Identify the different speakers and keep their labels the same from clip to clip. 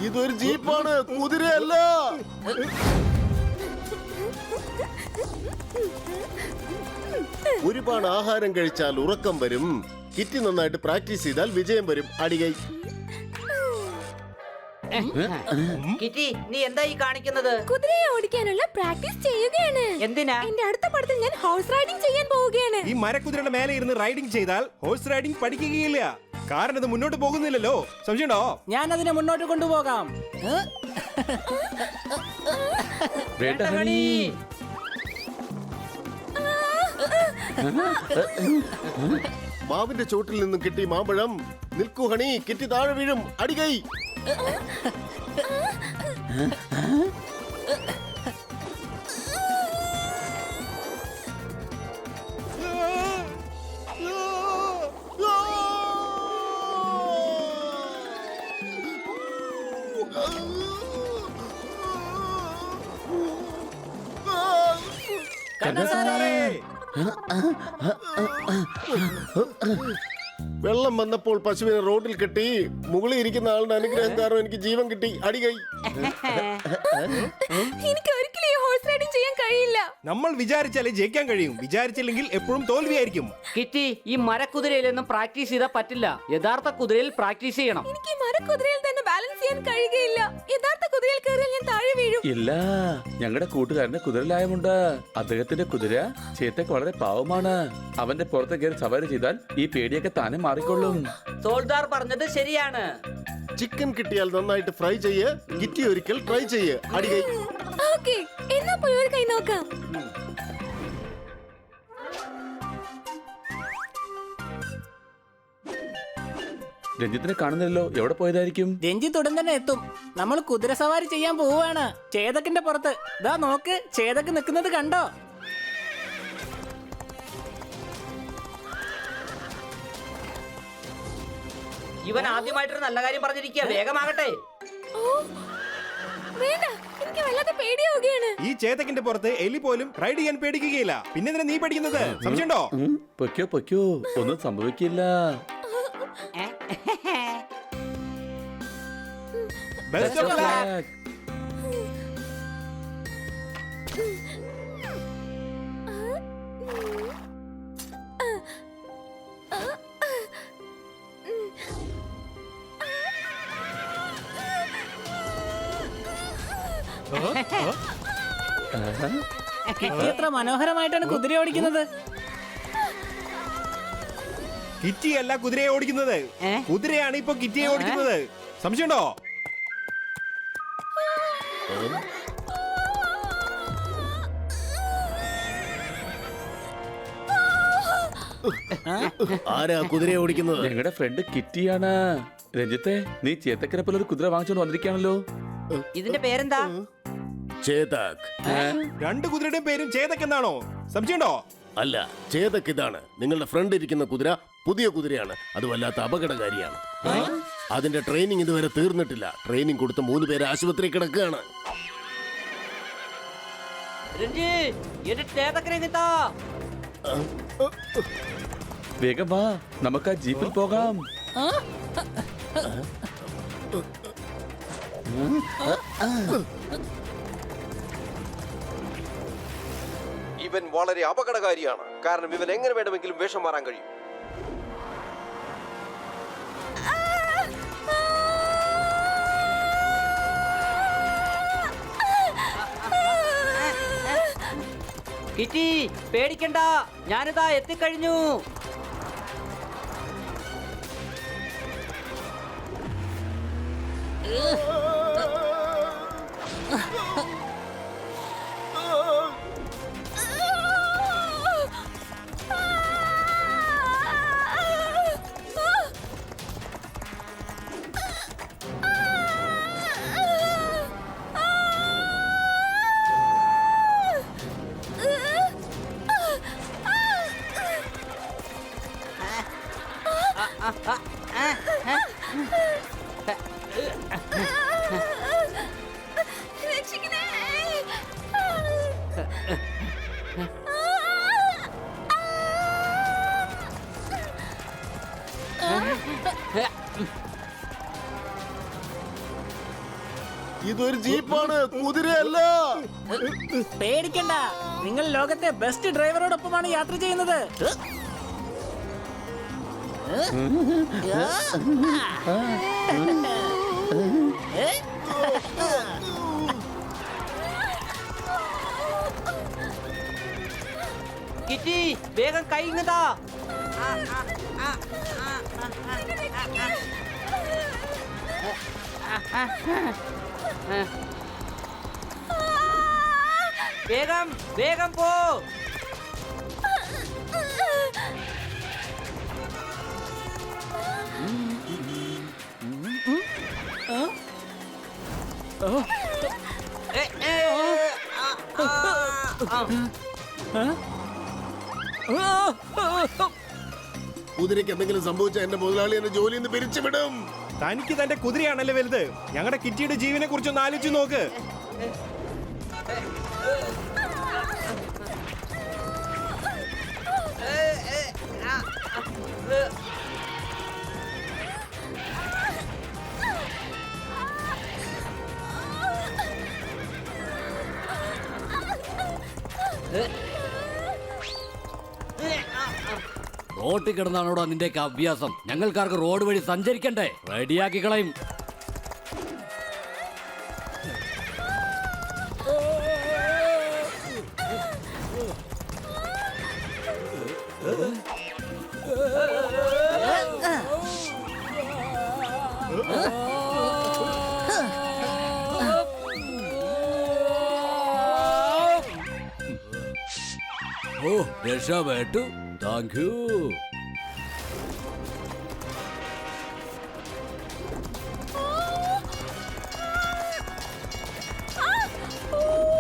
Speaker 1: ഇതൊരു ജീപ്പാണ്, കുതിരയല്ല. ഒരുപാട് ആഹാരം കഴിച്ചാൽ ഉറക്കം വരും. കിറ്റി നന്നായിട്ട് പ്രാക്ടീസ് ചെയ്താൽ വിജയം വരും. അടികൈ.
Speaker 2: കിറ്റി, നീ എന്താ ഈ കാണിക്കുന്നത്?
Speaker 3: കുതിരയെ ഓടിക്കാനുള്ള പ്രാക്ടീസ് ചെയ്യുകയാണ്.
Speaker 2: എന്തിനാ?
Speaker 3: എന്റെ അടുത്ത പടത്തിൽ ഞാൻ ഹോഴ്സ് റൈഡിംഗ് ചെയ്യാൻ പോവുകയാണ്.
Speaker 4: ഈ മരക്കുതിരയുടെ മേലെ ഇരുന്ന് റൈഡിംഗ് ചെയ്താൽ ഹോഴ്സ് റൈഡിംഗ് പഠിക്കുകയില്ല. കാരണം ഇത് മുന്നോട്ട് പോകുന്നില്ലല്ലോ. സംശയമുണ്ടോ?
Speaker 5: ഞാൻ അതിനെ മുന്നോട്ട് കൊണ്ടുപോകാം.
Speaker 1: മാവിന്റെ ചോട്ടിൽ നിന്നും കിട്ടി മാമ്പഴം. നിൽക്കൂ ഹണി, കിറ്റി താഴെ വീഴും. അടികൈ. വെള്ളം വന്നപ്പോൾ പശുവിനെ റോഡിൽ കെട്ടി. മുകളിൽ ഇരിക്കുന്ന ആളുടെ അനുഗ്രഹം കാരണം എനിക്ക് ജീവൻ കിട്ടി. അടികൈ.
Speaker 3: എനിക്ക് ഒരിക്കലും ഈ ഹോഴ്സ് റൈഡിംഗ് ചെയ്യാൻ കഴിയില്ല.
Speaker 4: നമ്മൾ വിചാരിച്ചാലേ ജയിക്കാൻ കഴിയും. വിചാരിച്ചില്ലെങ്കിൽ എപ്പോഴും തോൽവിയായിരിക്കും.
Speaker 2: കിറ്റി, ഈ മരക്കുതിരയിലൊന്നും പ്രാക്ടീസ് ചെയ്താൽ പറ്റില്ല. യഥാർത്ഥ കുതിരയിൽ പ്രാക്ടീസ് ചെയ്യണം.
Speaker 3: എനിക്ക് ഈ മരക്കുതിരയിൽ തന്നെ ബാലൻസ് ചെയ്യാൻ കഴിയുകയില്ല. യഥാർത്ഥ കുതിരയിൽ കയറിയാൽ ഞാൻ താഴെ വീഴും.
Speaker 6: ഇല്ല, ഞങ്ങളുടെ കൂട്ടുകാരന്റെ കുതിരലായമുണ്ട്. അദ്ദേഹത്തിന്റെ കുതിര ചേത്തക്ക് വളരെ പാവമാണ്. അവന്റെ പുറത്ത് കയറി സവാരി ചെയ്താൽ ഈ പേടിയൊക്കെ താനെ മാറിക്കൊള്ളും.
Speaker 2: സോൾദാർ പറഞ്ഞത് ശരിയാണ്.
Speaker 1: ചിക്കൻ കിട്ടിയാൽ നന്നായിട്ട് ഫ്രൈ ചെയ്യ്. കിറ്റി ഒരിക്കൽ ട്രൈ ചെയ്യ്. അടികൈ.
Speaker 3: ഓക്കേ, എന്നാ പോയി ഒരു കൈ നോക്കാം.
Speaker 6: രഞ്ജിത്തിനെ കാണുന്നില്ലല്ലോ. എവിടെ പോയതായിരിക്കും?
Speaker 5: രഞ്ജിത്ത് ഉടൻ തന്നെ എത്തും. നമ്മൾ കുതിര സവാരി ചെയ്യാൻ പോവുകയാണ് ചേതക്കിന്റെ പുറത്ത്. ദാ നോക്ക്, ചേതക്ക് നിൽക്കുന്നത് കണ്ടോ?
Speaker 2: ഇവൻ ആദ്യമായിട്ടൊരു നല്ല കാര്യം പറഞ്ഞിരിക്കുക. വേഗമാകട്ടെ.
Speaker 3: വേണ്ട, എനിക്ക് വല്ലാതെ പേടിയാവുകയാണ്.
Speaker 4: ഈ ചേതക്കിന്റെ പുറത്ത് എലി പോലും റൈഡ് ചെയ്യാൻ പേടിക്കുകയില്ല. പിന്നെ എന്തിനാ നീ പേടിക്കുന്നത്? സംശയമുണ്ടോ?
Speaker 6: പൊയ്ക്കോ പൊയ്ക്കോ, ഒന്നും സംഭവിക്കില്ല.
Speaker 4: Best of luck.
Speaker 5: കിറ്റി എത്ര മനോഹരമായിട്ടാണ് കുതിര ഓടിക്കുന്നത്.
Speaker 4: കിറ്റിയല്ല കുതിരയെ ഓടിക്കുന്നത്. കുതിരയാണ് ഇപ്പൊ കിറ്റിയെ ഓടിക്കുന്നത്. സംശയമുണ്ടോ?
Speaker 1: ആരാ കുതിരയെ ഓടിക്കുന്നത്?
Speaker 6: ഞങ്ങളുടെ ഫ്രണ്ട് കിറ്റിയാണ്. രഞ്ജിത്തെ, നീ ചേത്തക്കരെ പോലെ ഒരു കുതിര വാങ്ങിച്ചോണ്ട് വന്നിരിക്കുകയാണല്ലോ.
Speaker 2: ഇതിന്റെ പേരെന്താ?
Speaker 1: ചേതക്.
Speaker 4: രണ്ട് കുതിരയുടെയും പേരും ചേതക് എന്നാണോ? സംശയമുണ്ടോ?
Speaker 1: അല്ല, ചേതക് ഇതാണ്. നിങ്ങളുടെ ഫ്രണ്ട് ഇരിക്കുന്ന കുതിര പുതിയ കുതിരയാണ്. അത് വല്ലാത്ത അപകടകാരിയാണ്. അതിന്റെ ട്രെയിനിങ് ഇതുവരെ തീർന്നിട്ടില്ല. ട്രെയിനിങ് കൊടുത്ത 3 പേര് ആശുപത്രി കിടക്കുകയാണ്.
Speaker 6: വേഗം വാ, നമുക്ക് ആ ജീപ്പിൽ പോകാം.
Speaker 7: ഇവൻ വളരെ അപകടകാരിയാണ്. കാരണം ഇവൻ എങ്ങനെ വേണമെങ്കിലും വേഷം മാറാൻ കഴിയും.
Speaker 2: കിറ്റി, പേടിക്കണ്ട, ഞാനിതാ എത്തിക്കഴിഞ്ഞു.
Speaker 1: ഇതൊരു ജീപ്പാണ്, കുതിരയല്ല.
Speaker 5: പേടിക്കണ്ട, നിങ്ങൾ ലോകത്തെ ബെസ്റ്റ് ഡ്രൈവറോടൊപ്പമാണ് യാത്ര ചെയ്യുന്നത്.
Speaker 2: കിറ്റി വേഗം കൈങ്ങതാ. വേഗം വേഗം പോ.
Speaker 1: കുതിരയ്ക്ക് എന്തെങ്കിലും സംഭവിച്ചാൽ എന്റെ മുതലാളി എന്നെ ജോലിയിൽ നിന്ന് പിരിച്ചുവിടും.
Speaker 4: തനിക്ക് തന്റെ കുതിരയാണല്ലേ വലുത്. ഞങ്ങളുടെ കിറ്റിയുടെ ജീവനെ കുറിച്ചൊന്ന് ആലോചിച്ച് നോക്ക്.
Speaker 8: റോട്ടിൽ കിടന്നാണോടാ നിന്റെയൊക്കെ അഭ്യാസം? ഞങ്ങൾക്കാർക്ക് റോഡ് വഴി സഞ്ചരിക്കണ്ടേ? റെഡിയാക്കി കളയും. ഓ രക്ഷപ്പെട്ടു. Thank you.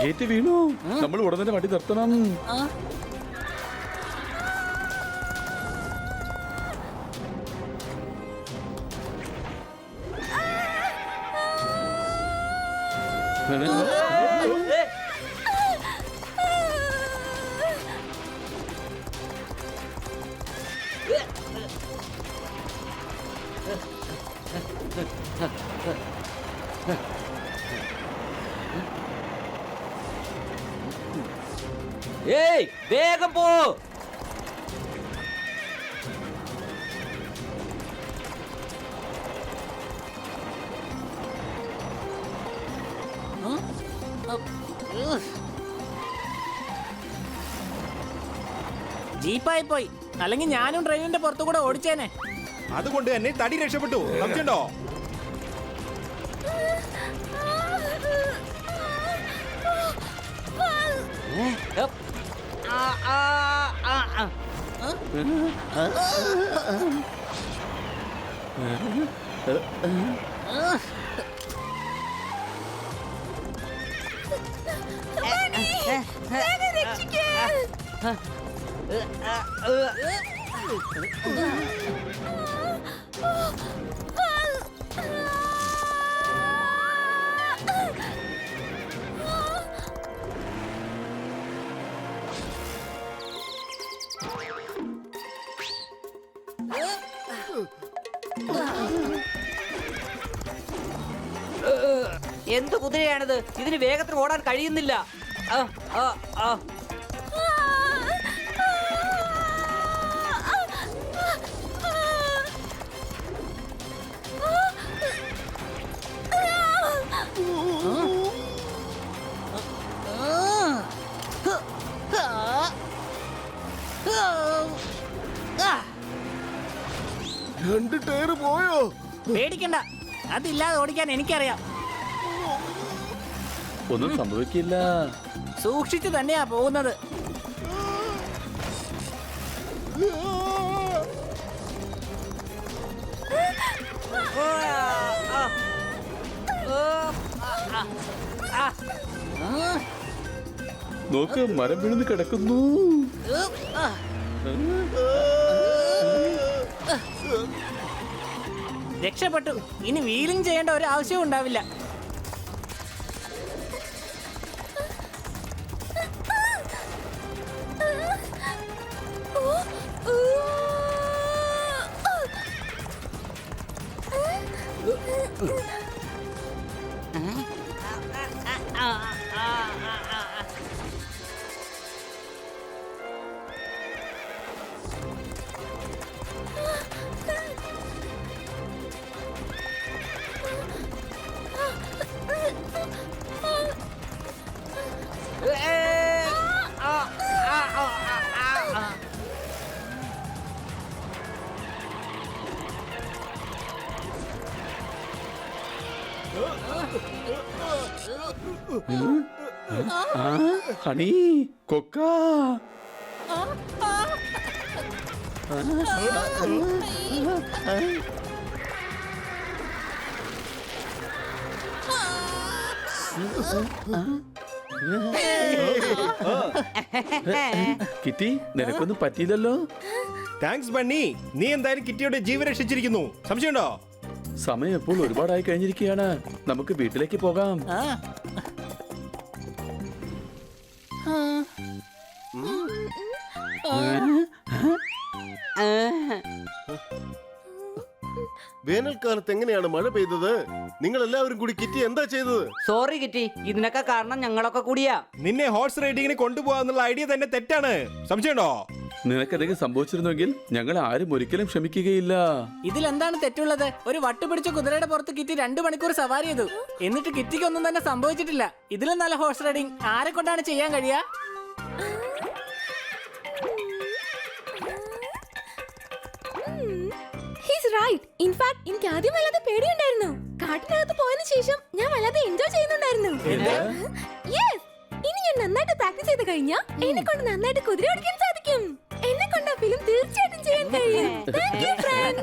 Speaker 6: ഗേറ്റ് വീണു. നമ്മൾ ഉടനെ തന്നെ വണ്ടി നിർത്തണം.
Speaker 2: ഏയ് വേഗം പോ.
Speaker 5: ജീപ്പായി പോയി, അല്ലെങ്കിൽ ഞാനും ട്രെയിനിന്റെ പുറത്തു കൂടെ ഓടിച്ചേനെ.
Speaker 4: അതുകൊണ്ട് തന്നെ തടി രക്ഷപ്പെട്ടു. സംശയമുണ്ടോ?
Speaker 2: എന്ത് കുതിരയാണിത്? ഇതിന് വേഗത്തിൽ ഓടാൻ കഴിയുന്നില്ല.
Speaker 1: രണ്ട് ടയർ പോയോ?
Speaker 5: പേടിക്കണ്ട, അതില്ലാതെ ഓടിക്കാൻ എനിക്കറിയാം.
Speaker 6: ഒന്നും സംഭവിക്കില്ല.
Speaker 5: സൂക്ഷിച്ചു തന്നെയാ പോകുന്നത്.
Speaker 6: നോക്ക്, മരം വീഴുന്ന് കിടക്കുന്നു.
Speaker 5: രക്ഷപ്പെട്ടു. ഇനി വീലിംഗ് ചെയ്യേണ്ട ഒരു ആവശ്യവും ഉണ്ടാവില്ല.
Speaker 6: ഹണി കൊക്ക കിറ്റി നിനക്കൊന്നും പറ്റിയില്ലല്ലോ.
Speaker 4: താങ്ക്സ് ബണ്ണി, നീ എന്തായാലും കിറ്റിയുടെ ജീവൻ രക്ഷിച്ചിരിക്കുന്നു. സംശയമുണ്ടോ?
Speaker 6: സമയം ഇപ്പോൾ ഒരുപാടായി കഴിഞ്ഞിരിക്കുകയാണ്. നമുക്ക് വീട്ടിലേക്ക് പോകാം.
Speaker 5: ആ. ആ.
Speaker 1: വേനൽക്കാലത്ത് എങ്ങനെയാണ് മഴ പെയ്തത്? നിങ്ങൾ എല്ലാവരും കൂടി കിറ്റി എന്താ ചെയ്തത്?
Speaker 2: സോറി കിറ്റി, ഇതിനൊക്കെ കാരണം ഞങ്ങളൊക്കെ കൂടിയാ.
Speaker 4: നിന്നെ ഹോഴ്സ് റൈഡിങ്ങിന് കൊണ്ടുപോകാന്നുള്ള ഐഡിയ തന്നെ തെറ്റാണ്. സംശയമുണ്ടോ?
Speaker 6: നിനക്കെന്തെങ്കിലും സംഭവിച്ചിരുന്നെങ്കിൽ ഞങ്ങൾ ആരും ഒരിക്കലും ക്ഷമിക്കുകയില്ല.
Speaker 5: ഇതിലെന്താണ് തെറ്റുള്ളത്? ഒരു വട്ടുപിടിച്ച കുതിരയുടെ പുറത്ത് കിറ്റി 2 മണിക്കൂർ സവാരി ചെയ്തു. എന്നിട്ട് കിറ്റിക്ക് ഒന്നും തന്നെ സംഭവിച്ചിട്ടില്ല. ഇതിലും നല്ല ഹോഴ്സ് റൈഡിങ് ആരെ കൊണ്ടാണ് ചെയ്യാൻ കഴിയാ?
Speaker 3: He's right. In fact, എനിക്ക് ആദ്യം വല്ലാതെ പേടിയുണ്ടായിരുന്നു. കാട്ടിനകത്ത് പോയതിനു ശേഷം ഞാൻ വല്ലാതെ എൻജോയ് ചെയ്യുന്നുണ്ടായിരുന്നു. Yes. ഇനി ഞാൻ നന്നായിട്ട് പ്രാക്ടീസ് ചെയ്ത് കഴിഞ്ഞാൽ എന്നെ കൊണ്ട് നന്നായിട്ട് കുതിര ഓടിക്കാൻ സാധിക്കും. എന്നെ കൊണ്ട് ആ ഫിലിം തീർച്ചയായിട്ടും ചെയ്യാൻ കഴിയും. Thank you, friends.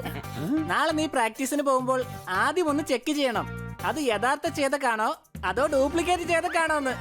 Speaker 5: നാളെ നീ പ്രാക്ടീസിന് പോകുമ്പോൾ ആദ്യം ഒന്ന് ചെക്ക് ചെയ്യണം. അത് യഥാർത്ഥ ചേതക്കാണോ അതോ ഡ്യൂപ്ലിക്കേറ്റ് ചേതക്കാണോ എന്ന്.